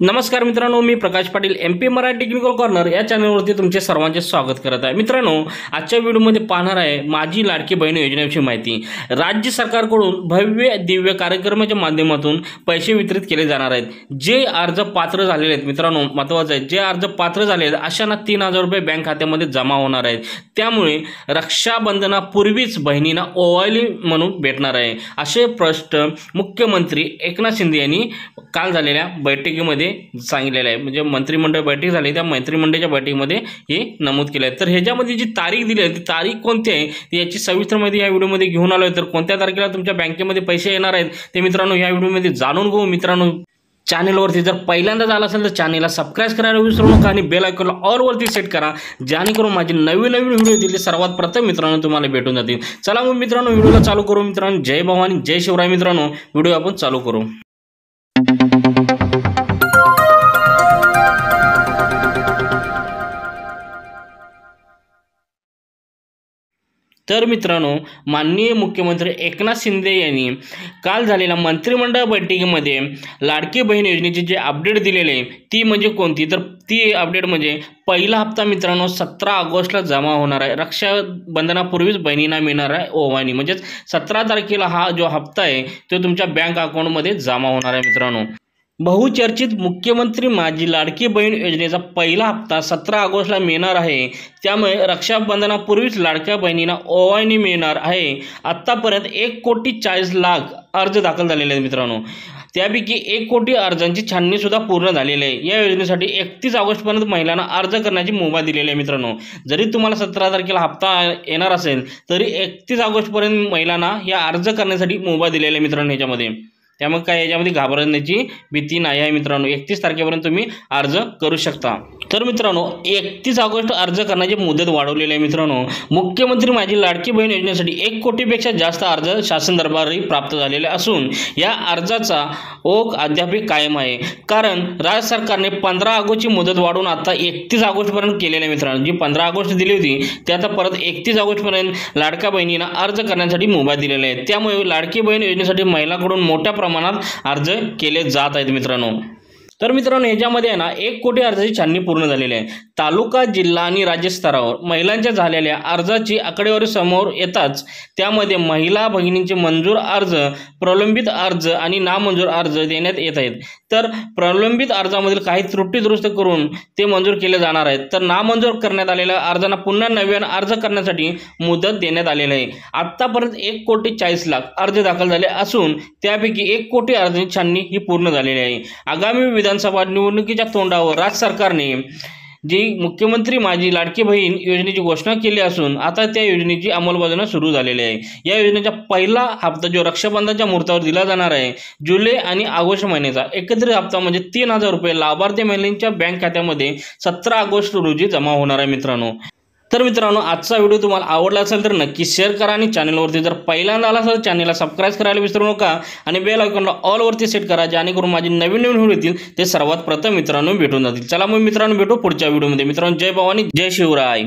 नमस्कार मित्रांनो, मी Prakash Patil MP Marathi technical corner या चॅनलवरती तुमचे सर्वांचे स्वागत करत आहे। मित्रांनो, आजच्या व्हिडिओमध्ये पाहणार आहे माझी लाडकी बहीण योजनेची माहिती। राज्य सरकारकडून भव्य दिव्य कार्यक्रमाच्या माध्यमातून पैसे वितरित केले जाणार आहेत। जे अर्ज पात्र झालेले आहेत मित्रांनो, महत्त्वाचं आहे, जे अर्ज पात्र झाले आहेत अशांना 3000 रुपये बँक खात्यामध्ये जमा होणार आहेत। त्यामुळे रक्षाबंधनापूर्वीच बहिणींना ओवाळणी म्हणून भेटणार आहे, असे स्पष्ट मुख्यमंत्री एकनाथ शिंदे यांनी काल झालेल्या बैठकीमध्ये सांगितलेलं आहे। म्हणजे मंत्रिमंडळ बैठक झाली, त्या मंत्रिमंडळाच्या बैठकीमध्ये हे नमूद केलं आहे। तर ह्याच्यामध्ये जी तारीख दिली आहे ती तारीख कोणती आहे याची सविस्तर माहिती या व्हिडिओमध्ये घेऊन आलोय। तर कोणत्या तारखेला तुमच्या बँकेमध्ये पैसे येणार आहेत ते मित्रांनो या व्हिडिओमध्ये जाणून घेऊ। मित्रांनो, चॅनलवरती जर पहिल्यांदा झाला असेल तर चॅनलला सबस्क्राइब करायला विसरू नका आणि बेल आयकॉनला ऑल वरती सेट करा, जेणेकरून माझी नवीन व्हिडिओ दिले सर्वात प्रथम मित्रांनो तुम्हाला भेटून जातील। चला मग मित्रांनो व्हिडिओला चालू करू। मित्रांनो, जय भवानी जय शिवराय। मित्रांनो, व्हिडिओ आपण चालू करू। तर मित्रांनो, माननीय मुख्यमंत्री एकनाथ शिंदे यांनी काल झालेल्या मंत्रिमंडळ बैठकीमध्ये लाडकी बहीण योजनेची जे अपडेट दिलेले ती म्हणजे कोणती, तर ती अपडेट म्हणजे पहिला हप्ता मित्रांनो 17 ऑगस्टला जमा होणार आहे। रक्षाबंधनापूर्वीच बहिणींना मिळणार आहे ओवाळणी, म्हणजेच 17 तारखेला हा जो हप्ता आहे तो तुमच्या बँक अकाउंटमध्ये जमा होणार आहे। मित्रांनो, बहुचर्चित मुख्यमंत्री माझी लाडकी बहीण योजनेचा पहिला हप्ता 17 ऑगस्टला मिळणार आहे। त्यामुळे रक्षाबंधनापूर्वीच लाडक्या बहिणींना ओवाळणी मिळणार आहे। आत्तापर्यंत 1,40,00,000 अर्ज दाखल झालेले आहेत मित्रांनो, त्यापैकी 1 कोटी अर्जांची छाननी सुद्धा पूर्ण झालेली आहे। या योजनेसाठी 31 ऑगस्टपर्यंत महिलांना अर्ज करण्याची मुभा दिलेली आहे। मित्रांनो, जरी तुम्हाला 17 तारखेला हप्ता येणार असेल तरी 31 ऑगस्टपर्यंत महिलांना या अर्ज करण्यासाठी मुभा दिलेली आहे मित्रांनो ह्याच्यामध्ये। त्यामुळे काय याच्यामध्ये घाबरण्याची भीती नाही आहे मित्रांनो, 31 तारखेपर्यंत तुम्ही अर्ज करू शकता। तर मित्रांनो, 31 ऑगस्ट अर्ज करण्याची मुदत वाढवलेली आहे। मित्रांनो, मुख्यमंत्री माझी लाडकी बहीण योजनेसाठी 1 कोटीपेक्षा जास्त अर्ज शासन दरबारी प्राप्त झालेले असून या अर्जाचा ओघ अद्याप कायम आहे, कारण राज्य सरकारने 15 ऑगस्टची मुदत वाढवून आता 31 ऑगस्टपर्यंत केलेली आहे। मित्रांनो, जी 15 ऑगस्ट दिली होती ते आता परत 31 ऑगस्टपर्यंत लाडक्या बहिणींना अर्ज करण्यासाठी मुभा दिलेली आहे। त्यामुळे लाडकी बहीण योजनेसाठी महिलांकडून मोठ्या प्रमाणात अर्ज केले जात आहेत मित्रांनो। तर मित्रांनो, ह्याच्यामध्ये आहे ना 1 कोटी अर्जाची छाननी पूर्ण झालेली आहे। तालुका, जिल्हा आणि राज्य स्तरावर महिलांच्या झालेल्या अर्जाची आकडेवारी समोर येताच त्यामध्ये महिला भगिनींचे मंजूर अर्ज, प्रलंबित अर्ज आणि नामंजूर अर्ज देण्यात येत आहेत। तर प्रलंबित अर्जामधील काही त्रुटी दुरुस्त करून ते मंजूर केले जाणार आहेत। तर नामंजूर करण्यात आलेल्या अर्जांना पुन्हा नव्याने अर्ज करण्यासाठी मुदत देण्यात आलेली आहे। आत्तापर्यंत 1,40,00,000 अर्ज दाखल झाले असून त्यापैकी 1 कोटी अर्जांची छाननी ही पूर्ण झालेली आहे। आगामी विधानसभा निवडणुकीच्या तोंडावर राज्य सरकारने जी मुख्यमंत्री माझी लाडकी बहीण योजनेची घोषणा केली असून आता त्या योजनेची अंमलबजावणी सुरू झालेली आहे। या योजनेचा पहिला हप्ता जो रक्षाबंधनाच्या मुहूर्तावर दिला जाणार आहे, जुलै आणि ऑगस्ट महिन्याचा एकत्रित हप्ता म्हणजे 3000 रुपये लाभार्थी महिलांच्या बँक खात्यामध्ये 17 ऑगस्ट रोजी जमा होणार आहे मित्रांनो। तर मित्रांनो, आजचा व्हिडिओ तुम्हाला आवडला असेल तर नक्की शेअर करा आणि चॅनलवरती जर पहिल्यांदा आला असेल तर चॅनलला सबस्क्राइब करायला विसरू नका आणि बेल आयकॉनला ऑल वरती सेट करा, जेणेकरून माझी नवीन व्हिडिओ येतील ते सर्वात प्रथम मित्रांनो भेटून जातील। चला मग मित्रांनो, भेटू पुढच्या व्हिडिओमध्ये। मित्रांनो, जय भवानी जय शिवराय।